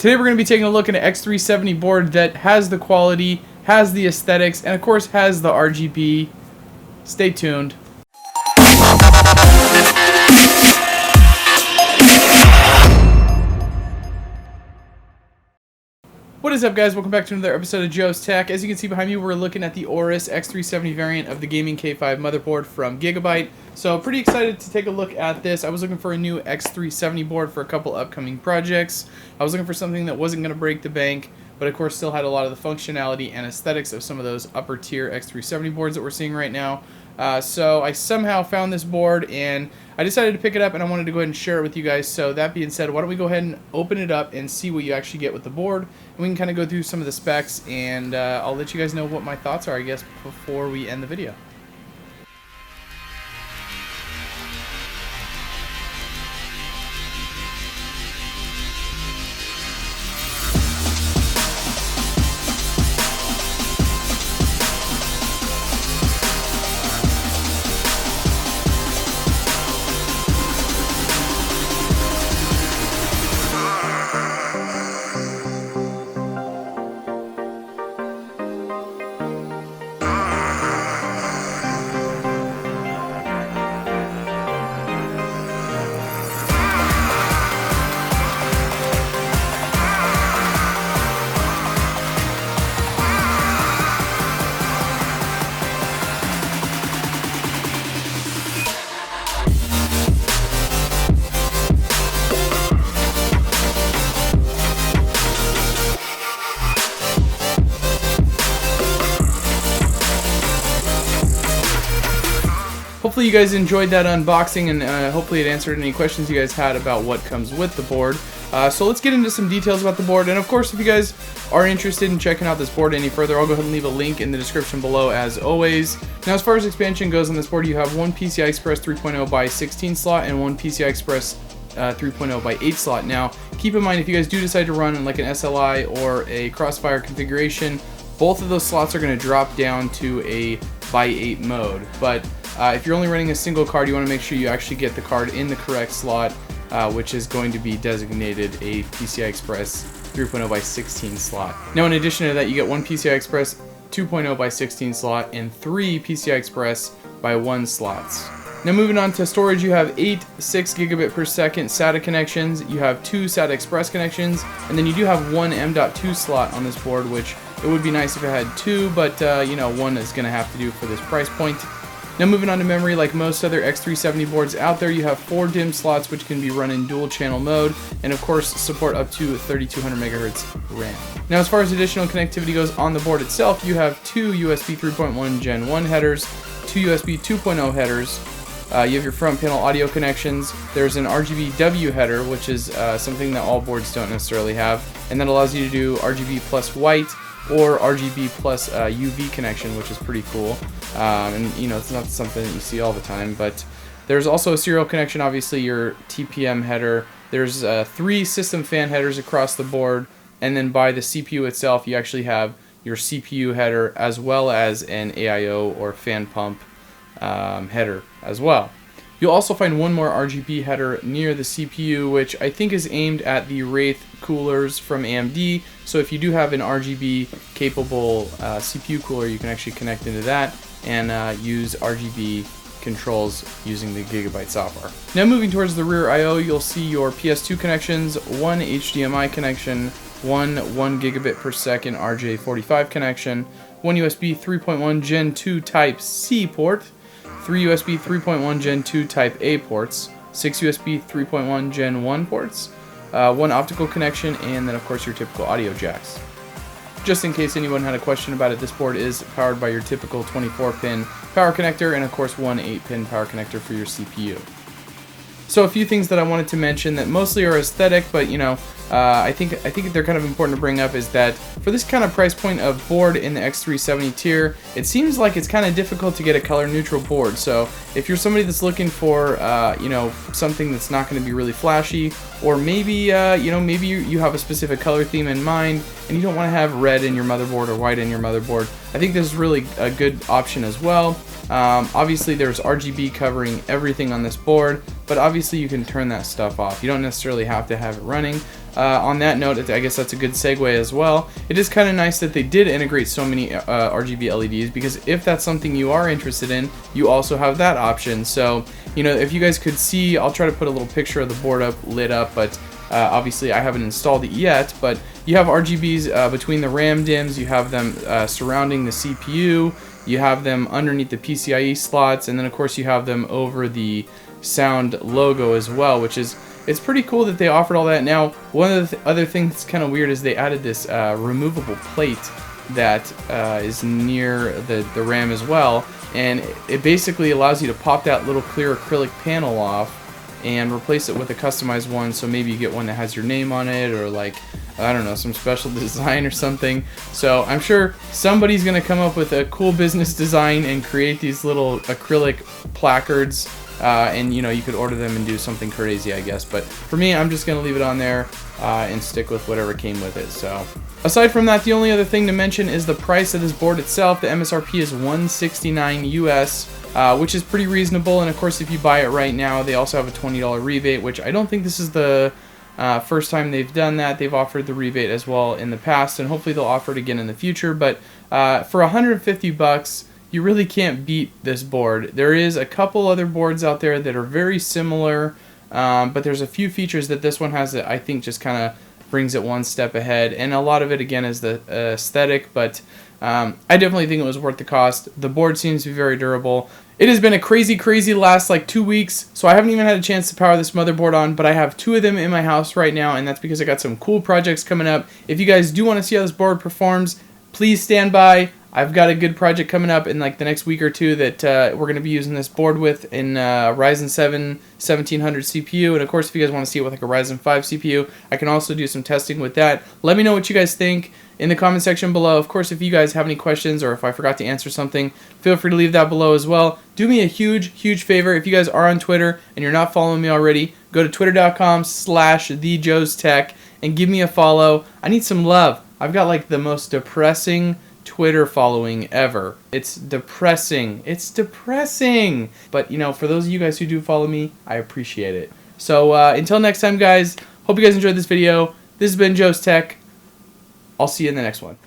Today we're going to be taking a look at an X370 board that has the quality, has the aesthetics, and of course has the RGB. Stay tuned. What is up, guys? Welcome back to another episode of JoesTech. As you can see behind me, we're looking at the AORUS X370 variant of the Gaming K5 motherboard from Gigabyte. So pretty excited to take a look at this. I was looking for a new X370 board for a couple upcoming projects. I was looking for something that wasn't going to break the bank, but of course still had a lot of the functionality and aesthetics of some of those upper tier X370 boards that we're seeing right now. So I somehow found this board and I decided to pick it up, and I wanted to go ahead and share it with you guys. So that being said, why don't we go ahead and open it up and see what you actually get with the board, and we can kind of go through some of the specs, and I'll let you guys know what my thoughts are, I guess, before we end the video. Hopefully you guys enjoyed that unboxing, and hopefully it answered any questions you guys had about what comes with the board. So let's get into some details about the board, and of course if you guys are interested in checking out this board any further, I'll go ahead and leave a link in the description below as always. Now, as far as expansion goes on this board, you have one PCI Express 3.0 by 16 slot and one PCI Express 3.0 by 8 slot. Now keep in mind, if you guys do decide to run like an SLI or a Crossfire configuration, both of those slots are going to drop down to a by 8 mode. But if you're only running a single card, you want to make sure you actually get the card in the correct slot, which is going to be designated a PCI Express 3.0 by 16 slot. Now, in addition to that, you get one PCI Express 2.0 by 16 slot and 3 PCI Express by 1 slots. Now, moving on to storage, you have 8 6 gigabit per second SATA connections, you have 2 SATA Express connections, and then you do have one M.2 slot on this board, which it would be nice if it had 2, but you know, one is going to have to do for this price point. Now, moving on to memory, like most other X370 boards out there, you have 4 DIMM slots which can be run in dual channel mode, and of course support up to 3200 megahertz RAM. Now, as far as additional connectivity goes on the board itself, you have 2 USB 3.1 Gen 1 headers, 2 USB 2.0 headers, you have your front panel audio connections, there's an RGBW header, which is something that all boards don't necessarily have, and that allows you to do RGB plus white or RGB plus UV connection, which is pretty cool. And you know, it's not something that you see all the time, but there's also a serial connection, obviously your TPM header. There's 3 system fan headers across the board, and then by the CPU itself, you actually have your CPU header as well as an AIO or fan pump header as well. You'll also find one more RGB header near the CPU, which I think is aimed at the Wraith coolers from AMD. So if you do have an RGB capable CPU cooler, you can actually connect into that and use RGB controls using the Gigabyte software. Now, moving towards the rear I/O, you'll see your PS2 connections, one HDMI connection, one 1 gigabit per second RJ45 connection, one USB 3.1 Gen 2 Type C port, 3 USB 3.1 Gen 2 Type A ports, 6 USB 3.1 Gen 1 ports, one optical connection, and then of course your typical audio jacks. Just in case anyone had a question about it, this board is powered by your typical 24-pin power connector, and of course one 8-pin power connector for your CPU. So a few things that I wanted to mention that mostly are aesthetic, but you know, I think they're kind of important to bring up, is that for this kind of price point of board in the X370 tier, it seems like it's kind of difficult to get a color neutral board. So if you're somebody that's looking for you know, something that's not going to be really flashy, or maybe you know, maybe you have a specific color theme in mind and you don't want to have red in your motherboard or white in your motherboard, I think this is really a good option as well. Obviously there's RGB covering everything on this board, but obviously you can turn that stuff off. You don't necessarily have to have it running. on that note, I guess that's a good segue as well. It is kind of nice that they did integrate so many RGB LEDs, because if that's something you are interested in, you also have that option. So, you know, if you guys could see, I'll try to put a little picture of the board up, lit up, but obviously I haven't installed it yet. But you have RGBs between the RAM DIMMs, you have them surrounding the CPU, you have them underneath the PCIe slots, and then of course you have them over the sound logo as well, which is, it's pretty cool that they offered all that. Now, one of the other things that's kind of weird is they added this removable plate that is near the RAM as well, and it basically allows you to pop that little clear acrylic panel off and replace it with a customized one. So maybe you get one that has your name on it, or like, I don't know, some special design or something. So I'm sure somebody's gonna come up with a cool business design and create these little acrylic placards, and you know, you could order them and do something crazy, I guess. But for me, I'm just gonna leave it on there and stick with whatever came with it. So aside from that, the only other thing to mention is the price of this board itself. The MSRP is $169 US, which is pretty reasonable. And of course, if you buy it right now, they also have a $20 rebate, which I don't think this is the first time they've done that. They've offered the rebate as well in the past, and hopefully they'll offer it again in the future. But for 150 bucks, you really can't beat this board. There is a couple other boards out there that are very similar, but there's a few features that this one has that I think just kind of brings it one step ahead, and a lot of it again is the aesthetic, but I definitely think it was worth the cost. The board seems to be very durable. It has been a crazy last like 2 weeks, so I haven't even had a chance to power this motherboard on, but I have 2 of them in my house right now, and that's because I got some cool projects coming up. If you guys do want to see how this board performs, please stand by. I've got a good project coming up in like the next week or two that we're going to be using this board with in Ryzen 7 1700 CPU, and of course if you guys want to see it with like a Ryzen 5 CPU, I can also do some testing with that. Let me know what you guys think in the comment section below. Of course, if you guys have any questions or if I forgot to answer something, feel free to leave that below as well. Do me a huge favor, if you guys are on Twitter and you're not following me already, go to twitter.com/thejoestech and give me a follow. I need some love. I've got like the most depressing Twitter following ever. It's depressing. It's depressing. But, you know, for those of you guys who do follow me, I appreciate it. So, until next time, guys, hope you guys enjoyed this video. This has been JoesTech. I'll see you in the next one.